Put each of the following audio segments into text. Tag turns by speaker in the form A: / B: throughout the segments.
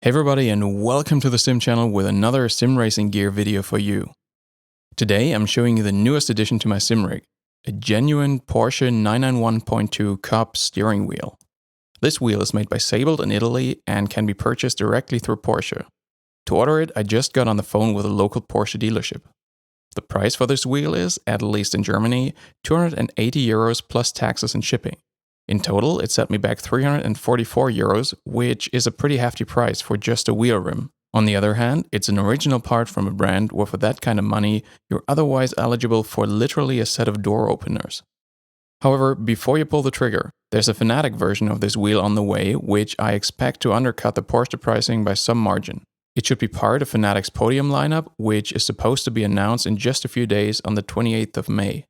A: Hey everybody, and welcome to the Sim channel with another sim racing gear video for you. Today I'm showing you the newest addition to my sim rig, a genuine Porsche 991.2 Cup steering wheel. This wheel is made by Sabled in Italy and can be purchased directly through Porsche. To order it, I just got on the phone with a local Porsche dealership. The price for this wheel is, at least in Germany, €280 plus taxes and shipping. In total, it set me back €344, which is a pretty hefty price for just a wheel rim. On the other hand, it's an original part from a brand where for that kind of money, you're otherwise eligible for literally a set of door openers. However, before you pull the trigger, there's a Fanatic version of this wheel on the way, which I expect to undercut the Porsche pricing by some margin. It should be part of Fanatic's podium lineup, which is supposed to be announced in just a few days on the 28th of May.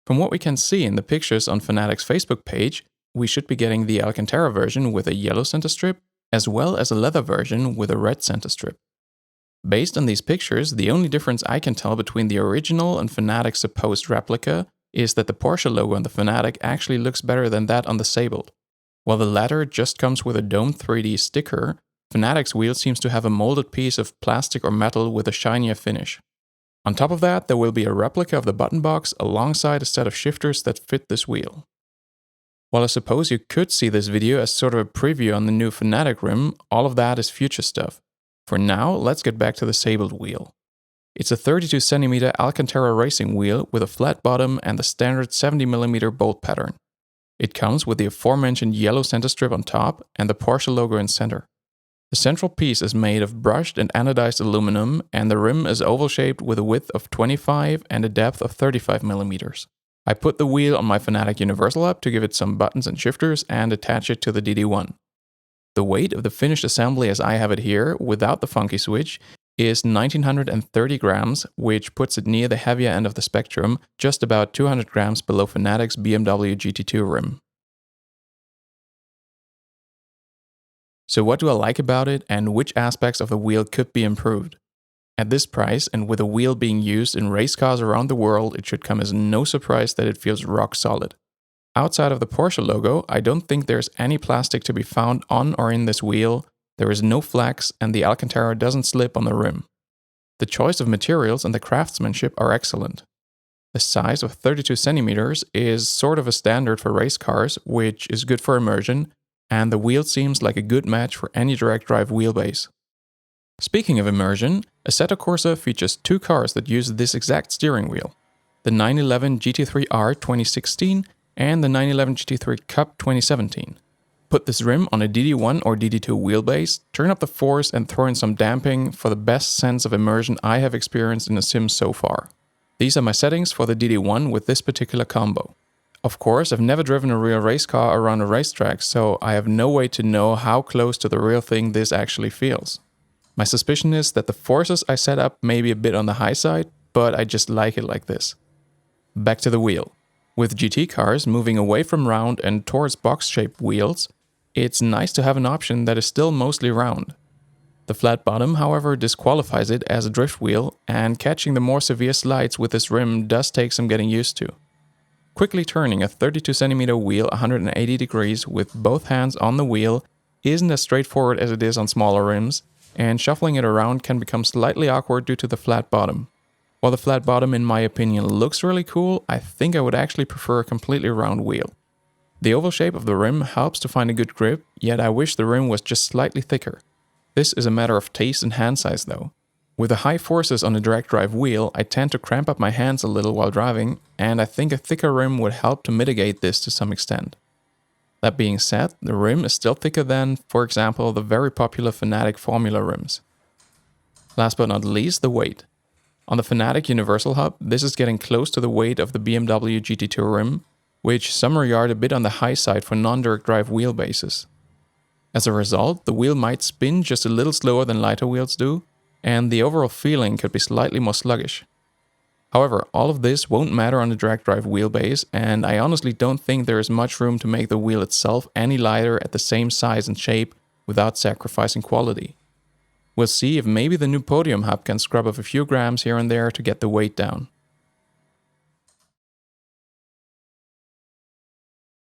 A: From what we can see in the pictures on Fanatic's Facebook page, we should be getting the Alcantara version with a yellow center strip, as well as a leather version with a red center strip. Based on these pictures, the only difference I can tell between the original and Fanatic's supposed replica is that the Porsche logo on the Fanatic actually looks better than that on the Sabled. While the latter just comes with a domed 3D sticker, Fanatic's wheel seems to have a molded piece of plastic or metal with a shinier finish. On top of that, there will be a replica of the button box alongside a set of shifters that fit this wheel. While I suppose you could see this video as sort of a preview on the new Fanatic rim, all of that is future stuff. For now, let's get back to the Sabled wheel. It's a 32cm Alcantara racing wheel with a flat bottom and the standard 70mm bolt pattern. It comes with the aforementioned yellow center strip on top and the Porsche logo in center. The central piece is made of brushed and anodized aluminum, and the rim is oval-shaped with a width of 25 and a depth of 35mm. I put the wheel on my Fanatic Universal Hub to give it some buttons and shifters and attach it to the DD1. The weight of the finished assembly as I have it here, without the funky switch, is 1930 grams, which puts it near the heavier end of the spectrum, just about 200 grams below Fanatic's BMW GT2 rim. So what do I like about it, and which aspects of the wheel could be improved? At this price, and with a wheel being used in race cars around the world, it should come as no surprise that it feels rock solid. Outside of the Porsche logo, I don't think there's any plastic to be found on or in this wheel, there is no flex, and the Alcantara doesn't slip on the rim. The choice of materials and the craftsmanship are excellent. The size of 32cm is sort of a standard for race cars, which is good for immersion, and the wheel seems like a good match for any direct drive wheelbase. Speaking of immersion, Assetto Corsa features two cars that use this exact steering wheel, the 911 GT3R 2016 and the 911 GT3 Cup 2017. Put this rim on a DD1 or DD2 wheelbase, turn up the force and throw in some damping for the best sense of immersion I have experienced in a sim so far. These are my settings for the DD1 with this particular combo. Of course, I've never driven a real race car around a racetrack, so I have no way to know how close to the real thing this actually feels. My suspicion is that the forces I set up may be a bit on the high side, but I just like it like this. Back to the wheel. With GT cars moving away from round and towards box-shaped wheels, it's nice to have an option that is still mostly round. The flat bottom, however, disqualifies it as a drift wheel, and catching the more severe slides with this rim does take some getting used to. Quickly turning a 32cm wheel 180 degrees with both hands on the wheel isn't as straightforward as it is on smaller rims, and shuffling it around can become slightly awkward due to the flat bottom. While the flat bottom in my opinion looks really cool, I think I would actually prefer a completely round wheel. The oval shape of the rim helps to find a good grip, yet I wish the rim was just slightly thicker. This is a matter of taste and hand size though. With the high forces on a direct drive wheel, I tend to cramp up my hands a little while driving, and I think a thicker rim would help to mitigate this to some extent. That being said, the rim is still thicker than, for example, the very popular Fanatic Formula rims. Last but not least, the weight. On the Fanatic Universal Hub, this is getting close to the weight of the BMW GT2 rim, which some regard a bit on the high side for non-direct drive wheelbases. As a result, the wheel might spin just a little slower than lighter wheels do, and the overall feeling could be slightly more sluggish. However, all of this won't matter on a direct drive wheelbase, and I honestly don't think there is much room to make the wheel itself any lighter at the same size and shape without sacrificing quality. We'll see if maybe the new podium hub can scrub off a few grams here and there to get the weight down.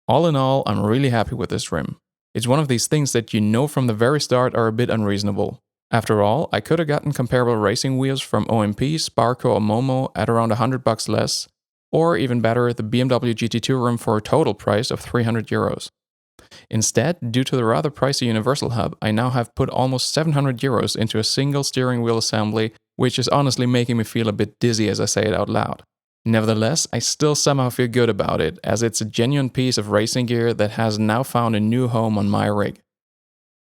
A: All in all, I'm really happy with this rim. It's one of these things that you know from the very start are a bit unreasonable. After all, I could have gotten comparable racing wheels from OMP, Sparco, or Momo at around $100 less, or even better, the BMW GT2 rim for a total price of €300. Instead, due to the rather pricey universal hub, I now have put almost €700 into a single steering wheel assembly, which is honestly making me feel a bit dizzy as I say it out loud. Nevertheless, I still somehow feel good about it, as it's a genuine piece of racing gear that has now found a new home on my rig.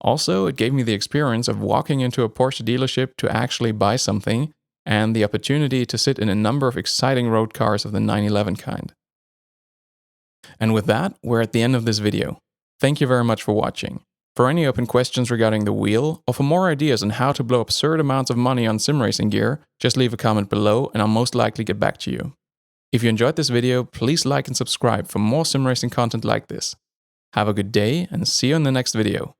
A: Also, it gave me the experience of walking into a Porsche dealership to actually buy something, and the opportunity to sit in a number of exciting road cars of the 911 kind. And with that, we're at the end of this video. Thank you very much for watching. For any open questions regarding the wheel, or for more ideas on how to blow absurd amounts of money on sim racing gear, just leave a comment below and I'll most likely get back to you. If you enjoyed this video, please like and subscribe for more sim racing content like this. Have a good day and see you in the next video.